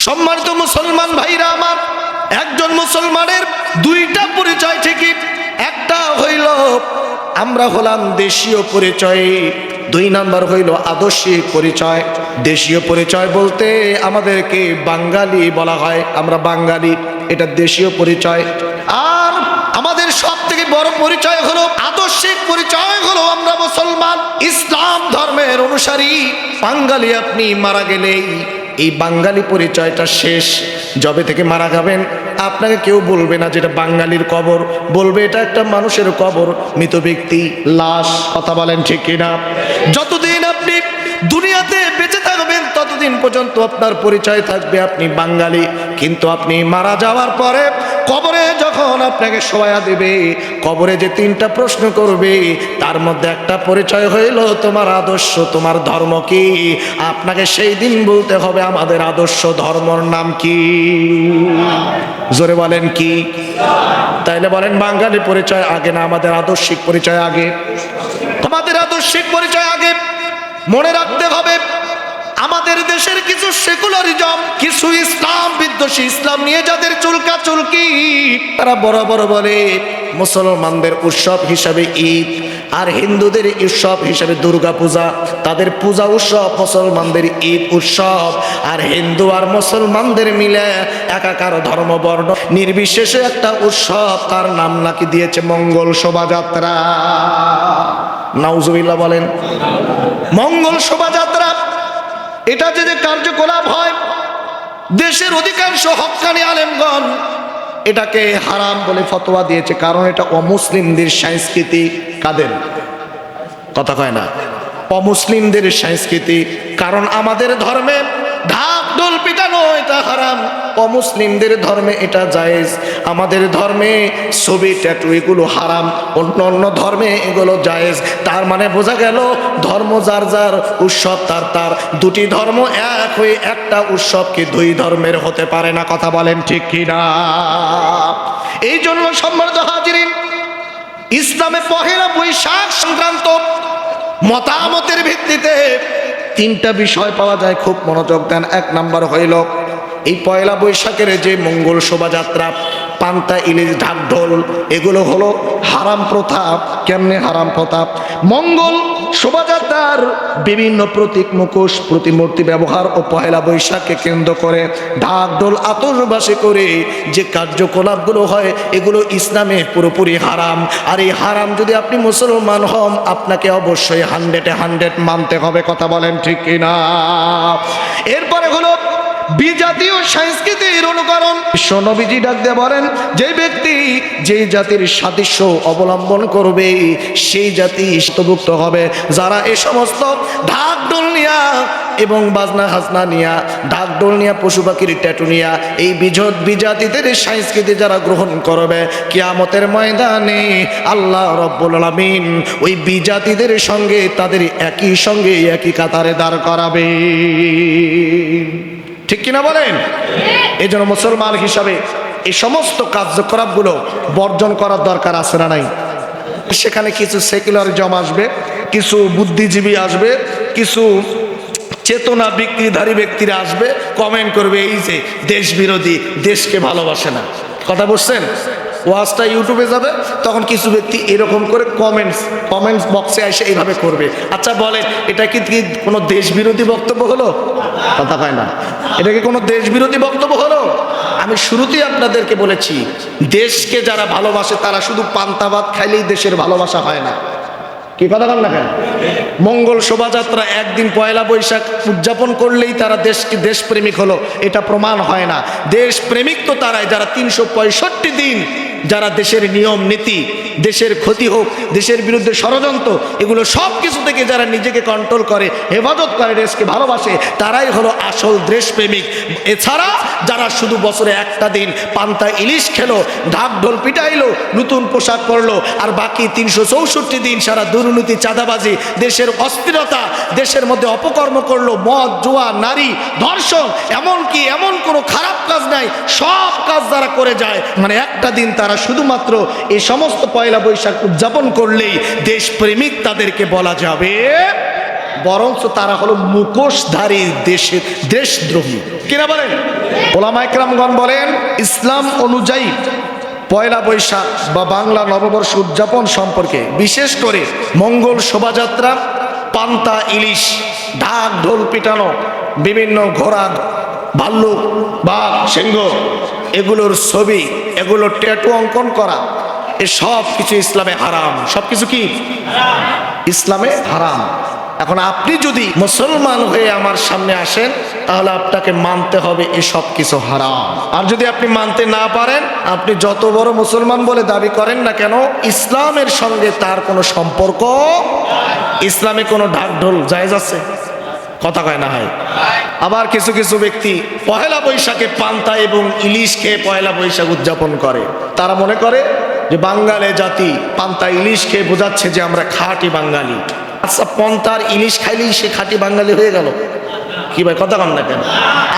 সম্মানিত মুসলমান ভাইরা আমার, একজন মুসলমানের দুইটা পরিচয় ঠিকই। একটা হইল আমরা হলাম দেশীয় পরিচয়, দুই নাম্বার হইল আদর্শিক পরিচয়। দেশীয় পরিচয় বলতে আমাদেরকে বাঙালি বলা হয়, আমরা বাঙালি, এটা দেশীয় পরিচয়। আর আমাদের সব থেকে বড় পরিচয় হলো আদর্শিক পরিচয়, হলো আমরা মুসলমান, ইসলাম ধর্মের অনুসারী। বাঙালি আপনি মারা গেলেই এই বাঙালি পরিচয়টা শেষ। যবে থেকে মারা যাবেন আপনাকে কেউ বলবে না যেটা বাঙালির কবর, বলবে এটা একটা মানুষের কবর, মৃত ব্যক্তি, লাশ। কথা বলেন ঠিক কিনা? যতদিন আপনি দুনিয়াতে বেঁচে থাকবেন ততদিন পর্যন্ত আপনার পরিচয় থাকবে আপনি বাঙালি। কিন্তু আপনি মারা যাওয়ার পরে কবরে যখন আপনাকে শোয়া দেবে, কবরে যে তিনটা প্রশ্ন করবে তার মধ্যে একটা পরিচয় হইল তোমার আদর্শ, তোমার ধর্ম কি। আপনাকে সেই দিন বলতে হবে আমাদের আদর্শ ধর্মর নাম কি। জোরে বলেন কি? তাইলে বলেন বাঙালি পরিচয় আগে না আমাদের আদর্শিক পরিচয় আগে? আমাদের আদর্শিক পরিচয় আগে। মনে রাখতে হবে আমাদের দেশের কিছু সেকুলারিজম, কিছু ইসলাম বিদ্বেষী, ইসলাম নিয়ে যাদের চুলকা চুলকি, তারা বড় বড় বলে মুসলমানদের উৎসব হিসাবে ঈদ আর হিন্দুদের উৎসব হিসাবে দুর্গা পূজা। তাদের পূজা উৎসব, মুসলমানদের ঈদ উৎসব, আর হিন্দু আর মুসলমানদের মিলে একাকার ধর্ম বর্ণ নির্বিশেষে একটা উৎসব, তার নাম নাকি দিয়েছে মঙ্গল শোভাযাত্রা। নাউজুবিল্লাহ বলেন। মঙ্গল শোভাযাত্রা এটা যে কার্যকলাপ হয়, দেশের অধিকাংশ হক্কানি আলেমগণ এটাকে হারাম বলে ফতোয়া দিয়েছে, কারণ এটা অমুসলিমদের সংস্কৃতি। কাদের কথা কয় না? অমুসলিমদের সংস্কৃতি। কারণ আমাদের ধর্মে ঢাক ঢোল পিটানো এটা হারাম, অমুসলিমদের ধর্মে এটা জায়েজ। আমাদের ধর্মে ছবি ট্যাটু এগুলো হারাম, অন্য অন্য ধর্মে এগুলো জায়েজ। তার মানে বোঝা গেল ধর্ম যার যার, উৎসব তার তার। দুটি ধর্ম এক হয়ে একটা উৎসব কি দুই ধর্মের হতে পারে না। কথা বলেন ঠিক কিনা? এই জন্য সম্মানিত হাজিরিন, ইসলামে পহেলা বৈশাখ সংক্রান্ত মতামতের ভিত্তিতে তিনটা বিষয় পাওয়া যায়, খুব মনোযোগ দেন। এক নাম্বার হইল এই পয়লা বৈশাখের যে মঙ্গল শোভাযাত্রা, পান্তা, ইলিশ, ঢাকঢোল, এগুলো হলো হারাম প্রথা। কেমনে হারাম প্রথা? মঙ্গল শোভাযাত্রার বিভিন্ন প্রতীক, মুখোশ, প্রতিমূর্তি ব্যবহার ও পয়লা বৈশাখকে কেন্দ্র করে ঢাকঢোল আতশবাজি করে যে কার্যকলাপগুলো হয় এগুলো ইসলামে পুরোপুরি হারাম। আর এই হারাম যদি আপনি মুসলমান হন আপনাকে অবশ্যই 100 মানতে হবে। কথা বলেন ঠিক কিনা? এরপরে হলো বিজাতীয় সংস্কৃতির অনুকরণ। নবীজি ডাক দিয়ে বলেন, যে ব্যক্তি যেই জাতির সাদৃশ্য অবলম্বন করবে সেই জাতি ইষ্টভুক্ত হবে। যারা এই সমস্ত ঢাক ঢোল নিয়া এবং বাজনা হাসনা নিয়া, ঢাক ঢোল নিয়া, পশু পাখির ট্যাটু নিয়া এই বিজাতিদের সংস্কৃতি যারা গ্রহণ করবে, কিয়ামতের ময়দানে আল্লাহ রাব্বুল আলামিন ওই বিজাতিদের সঙ্গে তাদের একই সঙ্গে একই কাতারে দাঁড় করাবে। ঠিক কিনা বলেন? এই জন্য মুসলমান হিসাবে এই সমস্ত কার্যকলাপগুলো বর্জন করার দরকার আছে না নাই? সেখানে কিছু সেকুলারিজম আসবে, কিছু বুদ্ধিজীবী আসবে, কিছু চেতনা বিক্রিধারী ব্যক্তিরা আসবে, কমেন্ট করবে এই যে দেশ বিরোধী, দেশকে ভালোবাসে না। কথা বলছেন? ওয়াজটা ইউটিউবে যাবে, তখন কিছু ব্যক্তি এরকম করে কমেন্টস বক্সে এসে এইভাবে করবে। আচ্ছা বলেন, এটা কি কোনো দেশ বিরোধী বক্তব্য হলো? কথা হয় না। এটা কি কোনো দেশ বিরোধী বক্তব্য হলো? আমি শুরুতেই আপনাদেরকে বলেছি, দেশকে যারা ভালোবাসে তারা শুধু পান্তা ভাত খাইলেই দেশের ভালোবাসা হয় না। কি কথা বল না কেন? মঙ্গল শোভাযাত্রা একদিন পয়লা বৈশাখ উদযাপন করলেই তারা দেশপ্রেমিক হলো, এটা প্রমাণ হয় না। দেশপ্রেমিক তো তারাই যারা 365 দিন যারা দেশের নিয়ম নীতি, দেশের ক্ষতি হোক, দেশের বিরুদ্ধে ষড়যন্ত্র, এগুলো সব কিছু থেকে যারা নিজেকে কন্ট্রোল করে, হেফাজত করে, দেশকে ভালোবাসে, তারাই হলো আসল দেশপ্রেমিক। এছাড়া যারা শুধু বছরে একটা দিন পান্তা ইলিশ খেলো, ঢাক ঢোল পিটাইলো, নতুন পোশাক পরলো, আর বাকি 364 দিন সারা দুর্নীতি, চাঁদাবাজি, দেশের অস্থিরতা, দেশের মধ্যে অপকর্ম করলো, মদ, জুয়া, নারী, ধর্ষণ, এমনকি এমন কোনো খারাপ কাজ নাই, সব কাজ যারা করে যায়, মানে একটা দিন তারা শুধুমাত্র এই সমস্ত পয়লা বৈশাখ উদযাপন করলেই দেশপ্রেমিক তাদেরকে বলা যাবে বরঞ্চ তারা হলো মুখোশধারী দেশদ্রোহী। কিনা বলেন? ওলামা ইকরামগণ বলেন ইসলাম অনুযায়ী পয়লা বৈশাখ বা বাংলা নববর্ষ উদযাপন সম্পর্কে বিশেষ করে মঙ্গল শোভাযাত্রা, পান্তা ইলিশ, ঢাক ঢোল পিটানো, বিভিন্ন ঘোড়া, ভাল্লুক, বাঘ, সিংহ, এগুলোর ছবি, এগুলোর ট্যাটু অঙ্কন করা, এ সব কিছু ইসলামে হারাম। সব কিছু কি ইসলামে হারাম। এখন আপনি যদি মুসলমান হয়ে আমার সামনে আসেন তাহলে আপনাকে মানতে হবে এসব কিছু হারাম। আর যদি আপনি মানতে না পারেন, আপনি যত বড় মুসলমান বলে দাবি করেন না কেন, ইসলামের সঙ্গে তার কোনো সম্পর্ক, ইসলামে কোনো ঢাক ঢোল জায়েজ আছে? কথা কয় না হয়। আবার কিছু কিছু ব্যক্তি পহেলা বৈশাখে পান্তা এবং ইলিশ খেয়ে পয়লা বৈশাখ উদযাপন করে। তারা মনে করে যে বাঙালি জাতি পান্তা ইলিশ খেয়ে বোঝাচ্ছে যে আমরা খাঁটি বাঙালি। আচ্ছা, পন্তার ইলিশ খাইলেই সে খাঁটি বাঙালি হয়ে গেল? কি ভাই, কথা কন না কেন?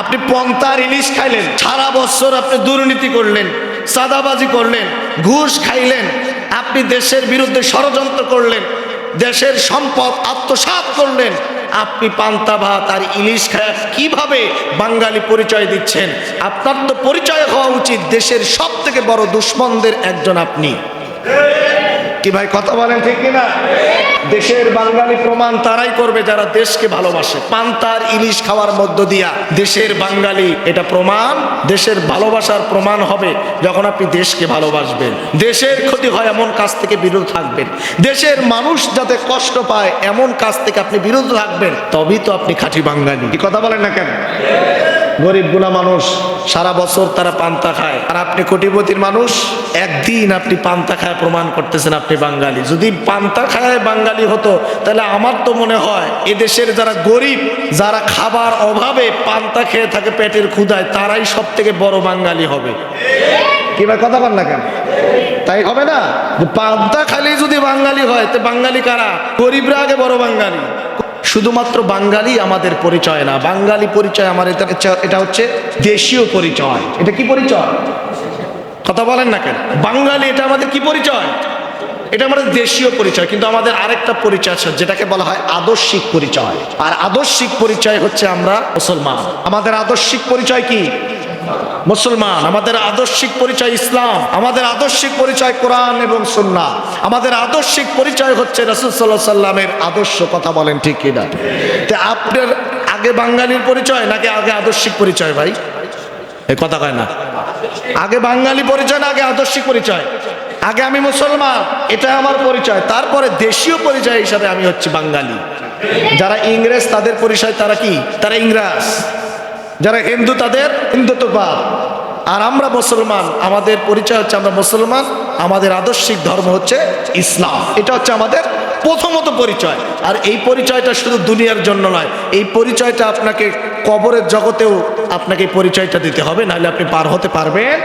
আপনি পন্তার ইলিশ খাইলেন, সারা বছর আপনি দুর্নীতি করলেন, চাঁদাবাজি করলেন, ঘুষ খাইলেন, আপনি দেশের বিরুদ্ধে ষড়যন্ত্র করলেন, দেশের সম্পদ আত্মসাৎ করলেন, আপনি পান্তা ভাত আর ইলিশ খায় কিভাবে বাঙালি পরিচয় দিচ্ছেন? আপনার তো পরিচয় হওয়া উচিত দেশের সব থেকে বড় দুশ্মনদের একজন আপনি। কি ভাই, কথা বলেন ঠিক কিনা? দেশের বাঙালি প্রমাণ তারাই করবে যারা দেশকে ভালোবাসে। পান্তার ইলিশ খাওয়ার মধ্য দিয়া দেশের বাঙালি, এটা প্রমাণ, দেশের ভালোবাসার প্রমাণ হবে যখন আপনি দেশকে ভালোবাসবেন। দেশের ক্ষতি হয় এমন কাজ থেকে বিরত থাকবেন, দেশের মানুষ যাতে কষ্ট পায় এমন কাজ থেকে আপনি বিরত থাকবেন, তবেই তো আপনি খাঁটি বাঙালি। কি কথা বলেন না কেন? গরিব গুলা মানুষ সারা বছর তারা পান্তা খায়, আর আপনি কোটিপতির মানুষ, একদিন আপনি পান্তা খায় প্রমাণ করতেছেন আপনি বাঙালি। যদি পান্তা খায় বাঙালি হতো তাহলে আমার তো মনে হয় এদেশের যারা গরিব, যারা খাবার অভাবে পান্তা খেয়ে থাকে পেটের ক্ষুধায়, তারাই সব থেকে বড় বাঙালি হবে। কি ভাই, কথা বল না কেন? তাই হবে না? পান্তা খালি যদি বাঙালি হয় তো বাঙালি কারা? গরিবরা আগে বড় বাঙালি। শুধুমাত্র বাঙালি আমাদের পরিচয় না, বাঙালি পরিচয় আমার এটা হচ্ছে দেশীয় পরিচয়। এটা কি পরিচয়? কথা বলেন না কেন? বাঙালি এটা আমাদের কি পরিচয়? এটা আমাদের দেশীয় পরিচয়। কিন্তু আমাদের আরেকটা পরিচয় আছে যেটাকে বলা হয় আদর্শিক পরিচয়। আর আদর্শিক পরিচয় হচ্ছে আমরা মুসলমান। আমাদের আদর্শিক পরিচয় কি? মুসলমান। আমাদের আদর্শিক পরিচয় ইসলাম। আমাদের আদর্শিক পরিচয় কোরআন এবং সুন্নাহ। আমাদের আদর্শিক পরিচয় হচ্ছে রাসূল সাল্লাল্লাহু আলাইহি সাল্লামের আদর্শ। কথা বলেন ঠিক কিনা? তে আপনার আগে বাঙালির পরিচয় নাকি আগে আদর্শিক পরিচয়? ভাই এই কথা কয় না। আগে বাঙালি পরিচয় না আগে আদর্শিক পরিচয়? আগে আমি মুসলমান, এটা আমার পরিচয়, তারপরে দেশীয় পরিচয় হিসাবে আমি হচ্ছে বাঙালি। যারা ইংরেজ তাদের পরিচয় তারা কি? তারা ইংরেজ। যারা হিন্দু তাদের হিন্দুত্ববাদ। আর আমরা মুসলমান, আমাদের পরিচয় হচ্ছে আমরা মুসলমান, আমাদের আদর্শিক ধর্ম হচ্ছে ইসলাম। এটা হচ্ছে আমাদের প্রথমত পরিচয়। আর এই পরিচয়টা শুধু দুনিয়ার জন্য নয়, এই পরিচয়টা আপনাকে কবরের জগতেও আপনাকে পরিচয়টা দিতে হবে, নাহলে আপনি পার হতে পারবেন